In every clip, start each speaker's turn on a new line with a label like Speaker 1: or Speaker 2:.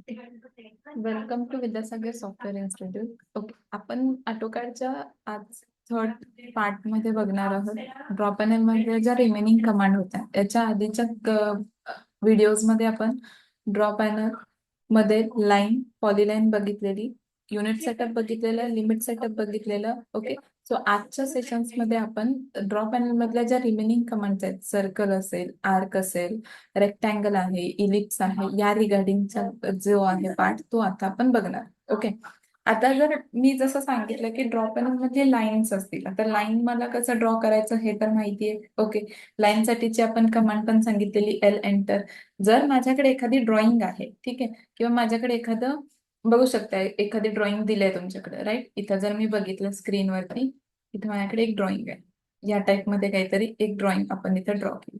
Speaker 1: Welcome to Vidyasagar software institute. Okay, आपण ऑटोकॅडच्या आज थर्ड पार्ट मध्ये बघणार आहोत. ड्रॉ पॅनल मध्ये ज्या रिमेनिंग कमांड होत्या याच्या आधीच्या व्हिडिओज मध्ये आपण ड्रॉ पॅनल मध्ये लाईन, पॉलीलाईन बघितलेली, युनिट सेटअप बघितलेलं, लिमिट सेटअप बघितलेलं. ओके, सो आजच्या सेशन्स मध्ये आपण ड्रॉ पॅनल मधल्या ज्या रिमेनिंग कमांड्स आहेत, सर्कल असेल, आर्क असेल, रेक्टँगल आहे, इलिप्स आहे, या रिगार्डिंगचा जो आहे पार्ट तो आता आपण बघणार. ओके, आता जर मी जसं सांगितलं की ड्रॉ पॅनल मध्ये लाईन्स असतील, आता लाईन मला कसं ड्रॉ करायचं हे तर माहितीये. ओके, लाईन साठीची आपण कमांड पण सांगितलेली एल एंटर. जर माझ्याकडे एखादी ड्रॉइंग आहे, ठीक आहे, किंवा माझ्याकडे एखादं बघू शकता एखादी ड्रॉइंग दिली आहे तुमच्याकडे, राईट. इथं जर मी बघितलं स्क्रीनवरती, इथं माझ्याकडे एक ड्रॉइंग आहे. या टाईप मध्ये काहीतरी एक ड्रॉइंग आपण इथं ड्रॉ केली.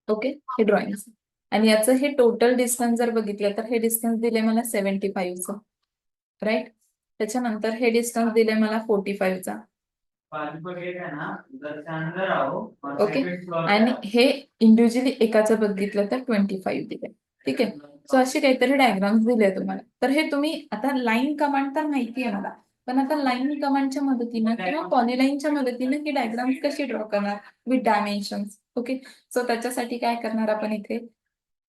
Speaker 1: ओके, हे ड्रॉइंग आणि याचं हे टोटल डिस्टन्स जर बघितलं तर हे डिस्टन्स दिले मला 75चं, राईट. त्याच्यानंतर हे डिस्टन्स दिले मला 45चा. ओके, आणि हे इंडिव्हिज्युअली एकाचं बघितलं तर 25 दिले. ठीक आहे, सो असे काहीतरी डायग्राम्स दिले तुम्हाला. तर हे तुम्ही आता लाईन कमांड तर माहिती आहे मला, पण आता लाईन कमांडच्या मदतीनं किंवा पॉलीलाईनच्या मदतीनं ही डायग्राम्स कशी ड्रॉ करणार विथ डायमेन्शन्स. ओके, सो त्याच्यासाठी काय करणार आपण इथे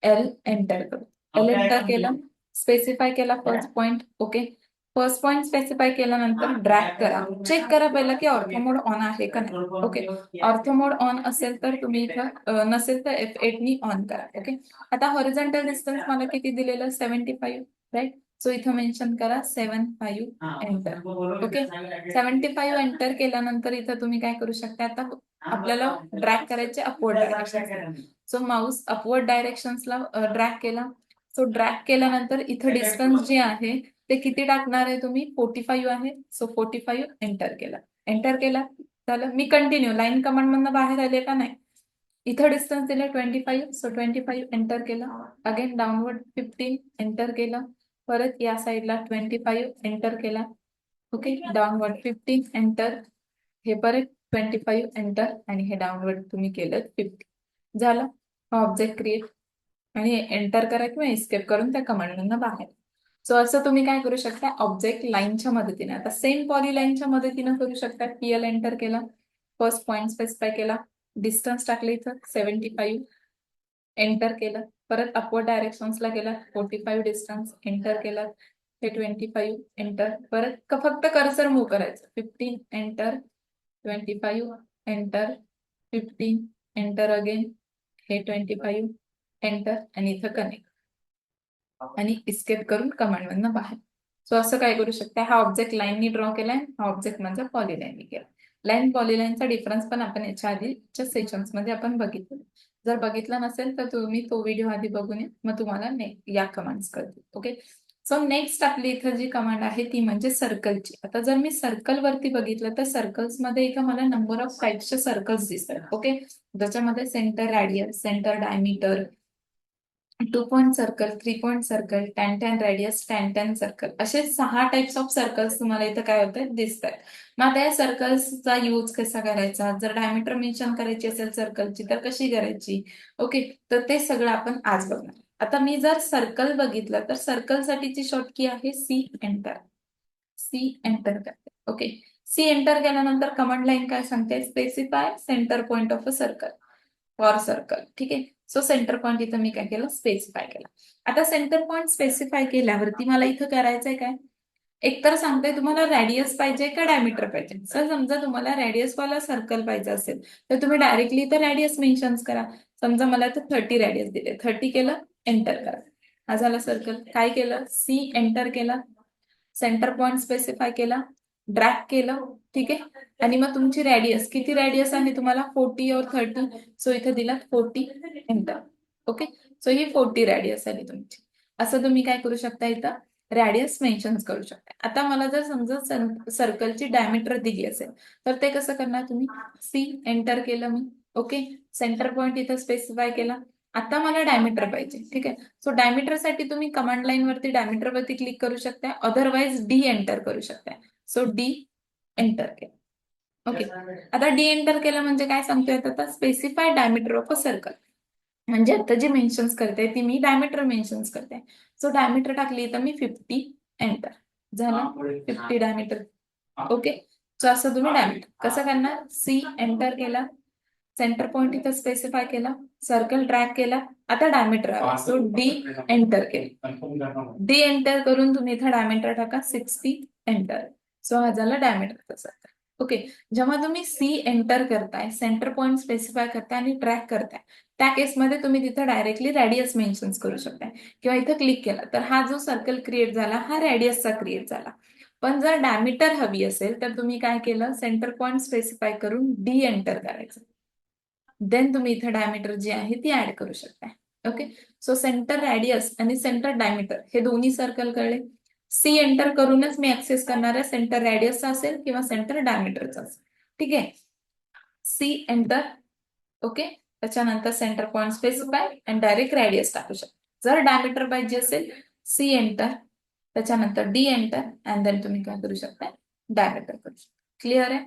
Speaker 1: एल एंटर करू. एल एंटर केलं, स्पेसिफाय केला first point. Okay, first point specify केल्यानंतर ड्रॅग करा. चेक करा पहिला की ऑर्थो मोड ऑन आहे का नाही. ओके, ऑर्थो मोड ऑन असेल तर तुम्ही इथं, नसेल तर F8 नी ऑन करा. ओके, आता हॉरिझॉन्टल डिस्टन्स मला किती दिलेलं 75, राईट. सो इथं मेन्शन करा 75 एंटर. ओके, 75 एंटर केल्यानंतर इथं तुम्ही काय करू शकता, आता आपल्याला ड्रॅग करायचे upward direction. So mouse upward डायरेक्शन्सला ड्रॅग केला. सो ड्रॅग केल्यानंतर इथं डिस्टन्स जे आहे ते किती टाकणार आहे तुम्ही, 45 आहे. सो 45 एंटर केला. एंटर केला झालं. मी कंटिन्यू लाईन कमांड मधनं बाहेर आले का नाही. इथं डिस्टन्स दिले 25, सो 25 एंटर केला. अगेन डाऊनवर्ड 15 एंटर केलं. परत या साईडला 25 एंटर केला. ओके, डाऊनवर्ड 15 एंटर, हे परत 25 एंटर, आणि हे डाऊनवर्ड तुम्ही केलं 50. झालं, ऑब्जेक्ट क्रिएट आणि एंटर करा किंवा एस्केप करून त्या कमांडमधनं बाहेर. सो असं तुम्ही काय करू शकता ऑब्जेक्ट लाईनच्या मदतीने. आता सेम पॉली लाईनच्या मदतीने करू शकता. पीएल एंटर केला, फर्स्ट पॉइंट स्पेसिफाय केला, डिस्टन्स टाकले इथं 75, एंटर केलं. परत अपवर्ड डायरेक्शन्सला गेला, 45 डिस्टन्स एंटर केला, हे 25 एंटर. परत फक्त कर्सर मूव्ह करायचं. 15 एंटर, 25 एंटर, 15 एंटर अगेन, हे 25 एंटर, आणि इथं कनेक्ट आणि इस्केप करून कमांड मधनं बाहेर. सो असं काय करू शकता. हा ऑब्जेक्ट लाईननी ड्रॉ केलाय, हा ऑब्जेक्ट म्हणजे पॉलीलाईननी केला. लाईन पॉलीलाईनचा डिफरन्स पण आपण याच्या आधीच्या सेशन्स मध्ये आपण बघितलं. जर बघितलं नसेल तर तुम्ही तो व्हिडिओ आधी बघून या, मग तुम्हाला या कमांड्स कळतील. ओके, सो नेक्स्ट आपली इथं जी कमांड आहे ती म्हणजे सर्कलची. आता जर मी सर्कल वरती बघितलं तर सर्कल्स मध्ये इथं मला नंबर ऑफ टाइप्सचे सर्कल्स दिसतात. ओके, ज्याच्यामध्ये centre radius, centre diameter, 2 point circle, 3 point circle, tan radius, tan circle, असे 6 टाइप्स ऑफ सर्कल्स तुम्हाला इथं काय होत दिसतात. मग आता या सर्कल्सचा यूज कसा करायचा, जर डायमीटर मेन्शन करायची असेल सर्कलची तर कशी करायची. ओके, तर ते सगळं आपण आज बघणार. आता मी जर सर्कल बघितलं तर सर्कल साठीची शॉर्ट की आहे सी एंटर. सी एंटर करते. ओके, सी एंटर केल्यानंतर कमांड लाईन काय सांगते, specify centre point of a circle for circle. ठीक आहे, सो सेंटर पॉइंट इथं मी काय केलं, स्पेसिफाय केला. आता सेंटर पॉइंट स्पेसिफाय केल्यावरती मला इथं करायचंय काय, एकतर सांगते तुम्हाला रॅडियस पाहिजे का डायमीटर पाहिजे. सर समजा तुम्हाला रॅडियस वाला सर्कल पाहिजे असेल तर तुम्ही डायरेक्टली इथं रॅडियस मेन्शन करा. समजा मला इथं 30 रॅडियस दिले, 30 केलं, एंटर करा. हा झाला सर्कल. काय केलं, सी एंटर केला, सेंटर पॉइंट स्पेसिफाय केला, ड्रॅग केलं. ठीक आहे, आणि मग तुमची रॅडियस किती रॅडियस आहे तुम्हाला, 40 और 30. सो इथे दिला 40 एंटर. ओके, सो ही 40 रॅडियस आली तुमची. असं तुम्ही काय करू शकता, इथं रॅडियस मेन्शन करू शकता. आता मला जर समजा सर्कलची डायमीटर दिली असेल तर ते कसं करणार तुम्ही, सी एंटर केलं मी. ओके, सेंटर पॉइंट इथं स्पेसिफाय केला. आता मला डायमीटर पाहिजे. ठीक आहे, सो डायमीटर साठी तुम्ही कमांड लाईन वरती डायमीटर वरती क्लिक करू शकता, अदरवाइज डी एंटर करू शकता. सो डी एंटर केलं. ओके, आता डी एंटर केलं म्हणजे काय सांगतोय, आता specify diameter of a circle. म्हणजे आता जी मेन्शन्स करते ती मी डायमीटर मेन्शन्स करते. सो डायमीटर टाकली तर मी 50 एंटर झाला, 50 डायमीटर. ओके, सो असं तुम्ही डायमीटर कसं करणार, सी एंटर केला, सेंटर पॉइंट इथं स्पेसिफाय केला, सर्कल ड्रॅग केला, आता डायमीटर आला, सो डी एंटर केलं. डी एंटर करून तुम्ही इथं डायमीटर टाका 60 एंटर. सो हा झाला डायमीटर तसा. ओके, जेव्हा तुम्ही सी एंटर करताय, सेंटर पॉइंट स्पेसिफाय करताय आणि ट्रॅक करताय, त्या केसमध्ये तुम्ही तिथं डायरेक्टली रेडियस मेन्शन करू शकताय किंवा इथं क्लिक केला तर हा जो सर्कल क्रिएट झाला हा रेडियसचा क्रिएट झाला. पण जर डायमीटर हवी असेल तर तुम्ही काय केलं, सेंटर पॉइंट स्पेसिफाय करून डी एंटर करायचं, देन तुम्ही इथे डायमीटर जी आहे ती ऍड करू शकताय. ओके, सो सेंटर रेडियस आणि सेंटर डायमीटर हे दोन्ही सर्कल कळले. सी एंटर करूनच मी ऍक्सेस करणार आहे, सेंटर रेडियसचा असेल किंवा सेंटर डायमीटरचा असेल. ठीक आहे, सी एंटर. ओके, त्याच्यानंतर सेंटर पॉइंट स्पेसिफाय आणि डायरेक्ट रेडियस टाकू शकता. जर डायमीटर पाहिजे असेल, सी एंटर, त्याच्यानंतर डी एंटर अँड देन तुम्ही काय करू शकता, डायमीटर करू शकता. क्लिअर आहे?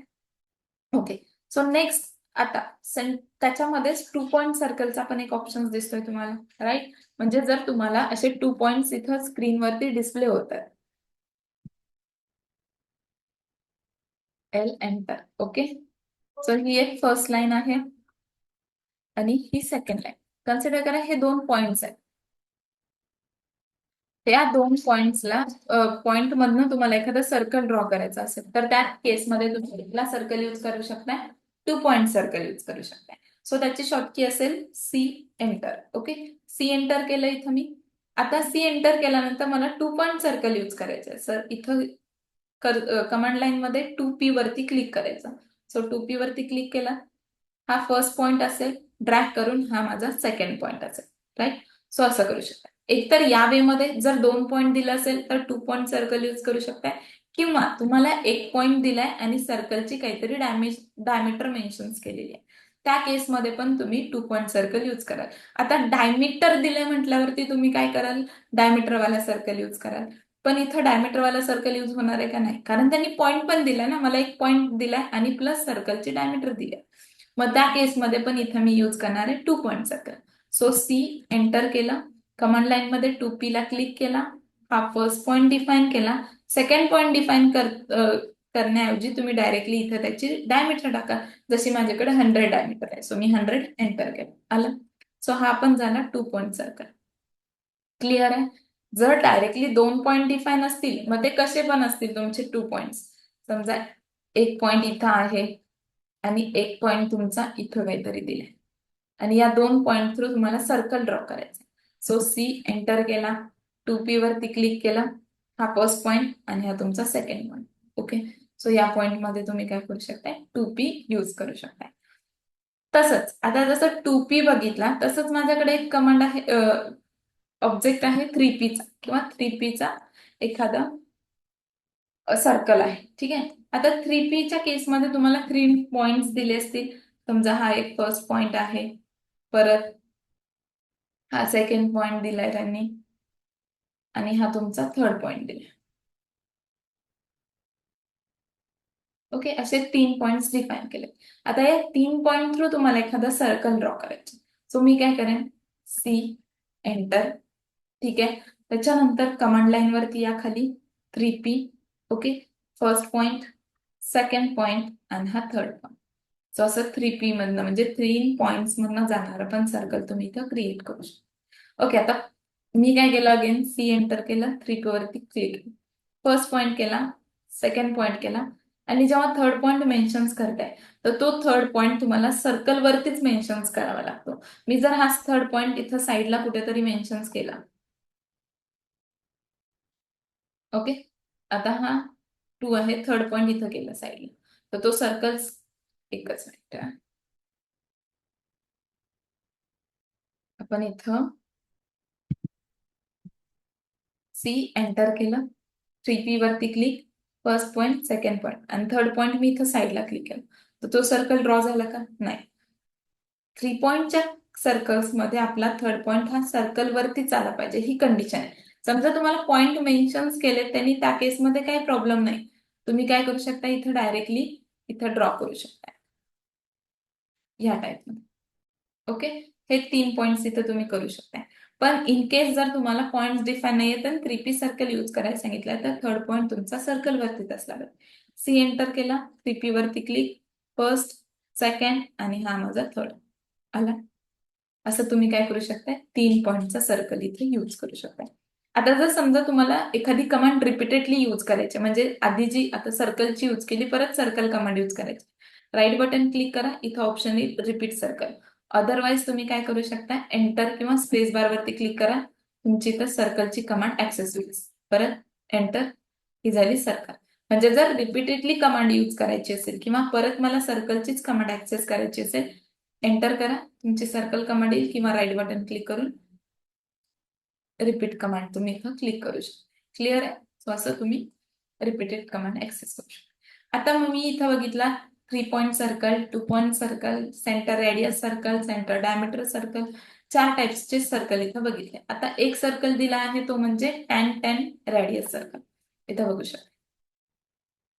Speaker 1: ओके, सो नेक्स्ट आता त्याच्यामध्येच 2 पॉइंट सर्कलचा पण एक ऑप्शन दिसतोय तुम्हाला, राईट? म्हणजे जर तुम्हाला असे 2 पॉइंट्स इथं स्क्रीनवरती डिस्प्ले होत आहेत, एल एंटर. ओके, सो ही एक फर्स्ट लाईन आहे आणि ही सेकंड लाईन. कन्सिडर करा हे 2 पॉइंट्स आहेत. त्या 2 पॉइंट्सला पॉइंट मधनं तुम्हाला एखादा सर्कल ड्रॉ करायचा असेल तर त्या केसमध्ये तुम्ही कुठला सर्कल यूज करू शकताय, 2 पॉइंट सर्कल यूज करू शकताय. सो त्याची शॉर्टकी असेल C enter. Okay, C enter केलं इथं मी. आता सी एंटर केल्यानंतर मला 2 पॉइंट सर्कल यूज करायचे. सर इथं कमांड लाईन मध्ये 2P वरती क्लिक करायचं. सो 2P वरती क्लिक केला, हा फर्स्ट पॉइंट असेल, ड्रॅग करून हा माझा सेकंड पॉइंट असेल, राईट? सो असं करू शकता. एकतर या वे मध्ये जर 2 पॉइंट दिला असेल तर 2 पॉइंट सर्कल यूज करू शकताय, किंवा तुम्हाला 1 पॉइंट दिलाय आणि सर्कलची काहीतरी डायमीटर मेन्शन केलेली आहे, त्या केसमध्ये पण तुम्ही 2 पॉइंट सर्कल यूज कराल. आता डायमीटर दिलंय म्हटल्यावरती तुम्ही काय कराल, डायमीटर वाला सर्कल यूज कराल. पण इथं डायमीटर वाला सर्कल यूज होणार आहे का, नाही? कारण त्यांनी पॉइंट पण दिलाय ना, मला 1 पॉइंट दिलाय आणि प्लस सर्कलची डायमीटर दिली. मग त्या केसमध्ये पण इथं मी यूज करणार आहे 2 point circle. So C enter केलं, कमांड लाईन मध्ये 2P ला क्लिक केला, हा फर्स्ट पॉइंट डिफाईन केला. सेकंड पॉइंट डिफाईन करण्याऐवजी तुम्ही डायरेक्टली इथं त्याची डायमीटर टाका. जशी माझ्याकडे 100 डायमीटर आहे, सो मी 100 एंटर केलं, आलं. सो हा पण झाला 2 पॉइंट सर्कल. क्लिअर आहे? जर डायरेक्टली 2 पॉइंट डिफाईन असतील मग ते कसे पण असतील तुमचे 2 पॉइंट्स. समजा 1 पॉइंट इथं आहे आणि 1 पॉइंट तुमचा इथं काहीतरी दिलाय आणि या 2 पॉइंट थ्रू तुम्हाला सर्कल ड्रॉ करायचं. सो सी एंटर केला, 2P वरती क्लिक केला, हा फर्स्ट पॉइंट आणि हा तुमचा सेकंड पॉइंट. ओके, सो या पॉइंट मध्ये तुम्ही काय करू शकताय, 2P यूज करू शकताय. तसंच आता जसं 2P बघितला तसंच माझ्याकडे एक कमांड आहे, ऑब्जेक्ट आहे 3Pचा किंवा 3Pचा एखादा सर्कल आहे. ठीक आहे, आता 3Pच्या केसमध्ये तुम्हाला 3 पॉइंट्स दिले असतील. समजा हा एक फर्स्ट पॉइंट आहे, परत हा सेकंड पॉइंट दिलाय त्यांनी आणि हा तुमचा थर्ड पॉइंट दिलाय. ओके, असे 3 पॉइंट्स डिफाईन केले. आता या 3 पॉइंट थ्रू तुम्हाला एखादा सर्कल ड्रॉ करायचे. सो मी काय करेन, सी एंटर. ठीक आहे, त्याच्यानंतर कमांड लाईन वरती या खाली 3P. Okay, first point, second point आणि हा थर्ड पॉइंट. सो असं 3P मधनं म्हणजे 3 पॉइंट्स मधनं जाणारं पण सर्कल तुम्ही इथं क्रिएट करू शकता. ओके, आता मी काय केलं, अगेन सी एंटर केलं, 3P वरती क्लिक केलं, फर्स्ट पॉइंट केला, सेकंड पॉइंट केला आणि जेव्हा थर्ड पॉइंट मेन्शन करताय तर तो थर्ड पॉइंट तुम्हाला सर्कल वरतीच मेन्शन करावा लागतो. मी जर हा थर्ड पॉइंट इथं साईडला कुठेतरी मेन्शन केला, ओके, आता हा 2 आहे, थर्ड पॉइंट इथं केला साईडला, तर तो सर्कल, एकच मिनिट, आपण इथं सी एंटर केलं, 3P वरती click, first point, second point आणि थर्ड पॉइंट मी इथं साईडला क्लिक केलं, तर तो सर्कल ड्रॉ झाला का, नाही. 3 पॉइंटच्या सर्कल्स मध्ये आपला थर्ड पॉइंट हा सर्कल वरतीच आला पाहिजे, ही कंडिशन आहे. समजा तुम्हाला पॉइंट मेन्शन केले त्यांनी, त्या केसमध्ये काही प्रॉब्लेम नाही, तुम्ही काय करू शकता, इथं डायरेक्टली इथं ड्रॉ करू शकता, ह्या टाईपमध्ये. ओके, हे 3 पॉइंट्स इथे तुम्ही करू शकता. पण इन केस जर तुम्हाला पॉइंट डिफाईन नाही तर 3P सर्कल यूज करायला सांगितलं तर थर्ड पॉइंट तुमचा सर्कल वरतीच असला पाहिजे. सी एंटर केला, 3P वरती क्लिक, फर्स्ट, सेकंड आणि हा माझा थर्ड आला. असं तुम्ही काय करू शकताय, 3 पॉइंटचा सर्कल इथे यूज करू शकताय. आता जर समजा तुम्हाला एखादी कमांड रिपीटेडली यूज करायची, म्हणजे आधी जी आता सर्कलची यूज केली, परत सर्कल कमांड यूज करायची, राईट बटन क्लिक करा, इथं ऑप्शन येईल रिपीट सर्कल. अदरवाईज तुम्ही काय करू शकता, एंटर किंवा स्पेस बार वरती क्लिक करा, तुमची इथं सर्कलची कमांड ऍक्सेस होईल. परत एंटर, ही झाली सर्कल. म्हणजे जर रिपीटेडली कमांड यूज करायची असेल किंवा परत मला सर्कलचीच कमांड ऍक्सेस करायची असेल, एंटर करा, तुमची सर्कल कमांड येईल किंवा राईट बटन क्लिक करून रिपीट कमांड तुम्ही इथं क्लिक करू शकता. क्लिअर आहे? सो असं तुम्ही रिपीटेड कमांड ऍक्सेस करू शकता. आता मग मी इथं बघितला 3 point circle, 2 point circle, centre radius circle, centre diameter circle, 4 टाइप्सचे सर्कल इथं बघितले. आता एक सर्कल दिला आहे तो म्हणजे tan रेडियस सर्कल. इथं बघू शकता,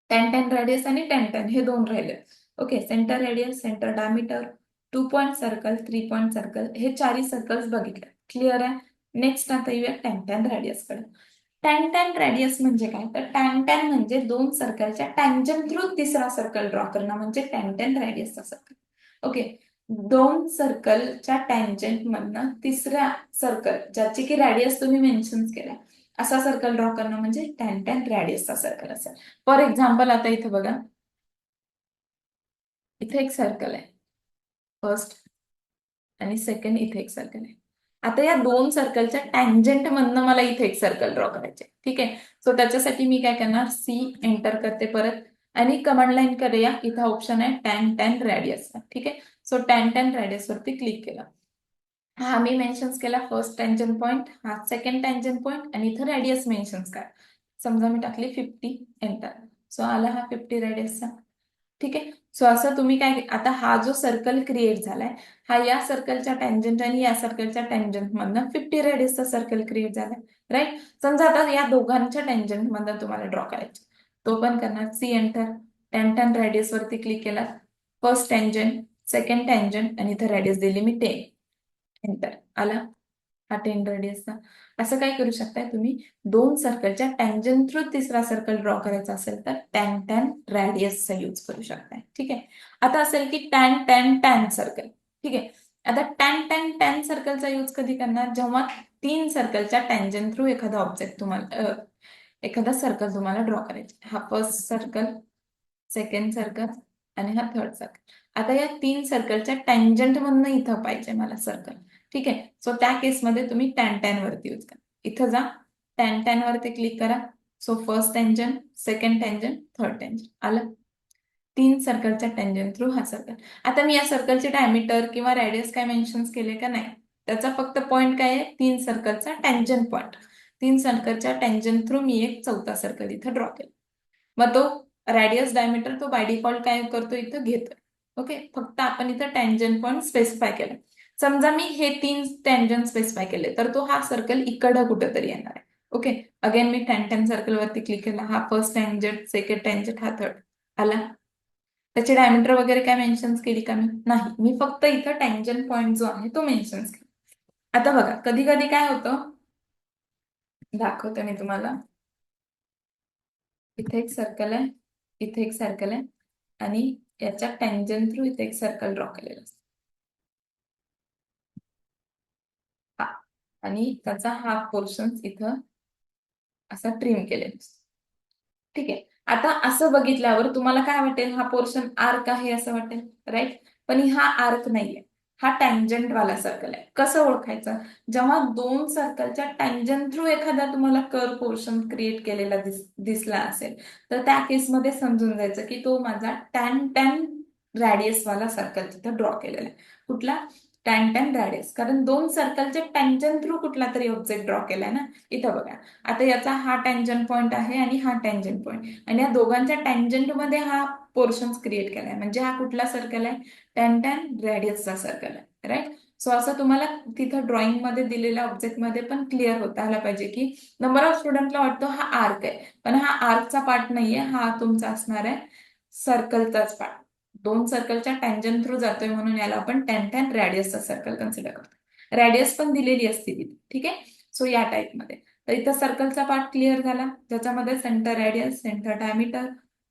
Speaker 1: tan रेडियस आणि tan हे दोन राहिले. Okay, centre radius, centre diameter, 2 point circle, 3 point circle, हे चारही सर्कल्स बघितले. क्लिअर आहे? नेक्स्ट आता येऊया tan रेडियस कडे. tan रेडियस म्हणजे काय, तर tan म्हणजे दोन सर्कलच्या टँजंट थ्रू तिसरा सर्कल ड्रॉ करणं म्हणजे tan रेडियसचा सर्कल. ओके, दोन सर्कलच्या टँजंट मधनं तिसऱ्या सर्कल ज्याची की रेडियस तुम्ही मेन्शन केलाय असा सर्कल ड्रॉ करणं म्हणजे tan रेडियसचा सर्कल असेल. फॉर एक्झाम्पल आता इथे बघा, इथे एक सर्कल आहे, फर्स्ट आणि सेकंड इथे एक सर्कल आहे. आता या दोन सर्कलच्या टँजंट मधनं मला इथे एक सर्कल ड्रॉ करायचे. ठीक आहे, सो त्याच्यासाठी मी काय करणार, सी एंटर करते परत आणि कमांड लाईन करूया. इथं ऑप्शन आहे tan रेडियस. ठीक आहे, सो tan रेडियस वरती क्लिक केलं. हा मी मेन्शन केला फर्स्ट टँजंट पॉइंट, हा सेकंड टँजंट पॉइंट आणि इथं रेडियस मेन्शन करा. समजा मी टाकली 50, एंटर. सो आला हा 50 रेडियसचा. ठीक आहे, सो असं तुम्ही काय, आता हा जो सर्कल क्रिएट झालाय हा या सर्कलच्या टँजंट आणि या सर्कलच्या टँजंट मधनं 50 रेडियसचा सर्कल क्रिएट झालाय. राईट, समजा आता या दोघांच्या टँजंट मधनं तुम्हाला ड्रॉ करायचे, तो पण करणार. सी एंटर, tan रेडियस वरती क्लिक केला, फर्स्ट टँजंट, सेकंड टँजंट आणि इथं रेडियस दिली मी 10, एंटर. आला हा 10 रेडियसचा. असं काय करू शकताय तुम्ही, दोन सर्कलच्या टँजंट थ्रू तिसरा सर्कल ड्रॉ करायचा असेल तर tan रेडियसचा यूज करू शकताय. ठीक आहे, आता असेल की tan सर्कल. ठीक आहे, आता tan सर्कलचा यूज कधी करणार, जेव्हा तीन सर्कलच्या टँजंट थ्रू एखादा ऑब्जेक्ट तुम्हाला एखादा सर्कल तुम्हाला ड्रॉ करायचा. हा फर्स्ट सर्कल, सेकंड सर्कल आणि हा थर्ड सर्कल. आता या तीन सर्कलच्या टँजंट मधनं इथं पाहिजे मला सर्कल. ठीक आहे, सो त्या केसमध्ये तुम्ही tan वरती यूज करा. इथं जा, tan वरती क्लिक करा. So first tangent, second tangent, third tangent आलं. तीन सर्कलच्या टँजंट थ्रू हा सर्कल. आता मी या सर्कलचे डायमीटर किंवा रेडियस काय मेन्शन केले का नाही, त्याचा फक्त पॉइंट काय आहे, तीन सर्कलचा टँजंट पॉइंट. तीन सर्कलच्या टँजंट थ्रू मी एक चौथा सर्कल इथं ड्रॉ केला. मग तो रेडियस डायमीटर तो बाय डिफॉल्ट काय करतो, इथं घेतोय. ओके, फक्त आपण इथं टँजंट पॉइंट स्पेसिफाय केलं. समजा मी हे तीन टँजंट स्पेसिफाय केले तर तो हा सर्कल इकडं कुठेतरी येणार आहे. ओके, अगेन मी tan सर्कल वरती क्लिक केला, हा फर्स्ट टँजंट, सेकंड टँजंट, हा थर्ड आला. त्याचे डायमीटर वगैरे काय मेन्शन केली का मी, नाही, मी फक्त इथं टँजंट पॉइंट जो आहे तो मेन्शन केला. आता बघा, कधी कधी काय होतं, दाखवते मी तुम्हाला. इथे एक सर्कल आहे, इथे एक सर्कल आहे आणि याच्या टँजंट थ्रू इथे एक सर्कल ड्रॉ केलेला असतो. हा, आणि त्याचा हाफ पोर्शन इथं असा ट्रिम केलेला असतो. ठीक आहे, आता असं बघितल्यावर तुम्हाला काय वाटेल, हा पोर्शन आर्क आहे असं वाटेल, राईट. पण हा आर्क नाहीये, हा टँजंट वाला सर्कल आहे. कसं ओळखायचं, जेव्हा दोन सर्कलच्या टँजंट थ्रू एखादा तुम्हाला कर्व पोर्शन क्रिएट केलेला दिसला असेल तर त्या केसमध्ये समजून जायचं की तो माझा टॅन रॅडियस वाला सर्कल तिथं ड्रॉ केलेला आहे. कुठला, टॅन रॅडियस, कारण दोन सर्कलच्या टँजंट थ्रू कुठला तरी ऑब्जेक्ट ड्रॉ केलाय ना. इथं बघा, आता याचा हा टँजंट पॉइंट आहे आणि हा टँजंट पॉइंट, आणि या दोघांच्या टँजंट मध्ये हा पोर्शन क्रिएट केलाय म्हणजे हा कुठला सर्कल आहे, टॅन रेडियसचा सर्कल आहे. राईट, सो असं तुम्हाला तिथं ड्रॉइंग मध्ये दिलेल्या ऑब्जेक्ट मध्ये पण क्लिअर होता आला पाहिजे की नंबर ऑफ स्टुडंटला वाटतो हा आर्क आहे, पण हा आर्कचा पार्ट नाहीये, हा तुमचा असणार आहे सर्कलचाच पार्ट. दोन सर्कलच्या टँजंट थ्रू जातोय म्हणून याला आपण टॅन रॅडियसचा सर्कल कन्सिडर करतो. रॅडियस पण दिलेली असते तिथे, ठीक आहे. सो या टाईपमध्ये तर इथं सर्कलचा पार्ट क्लिअर झाला, ज्याच्यामध्ये centre radius, centre diameter,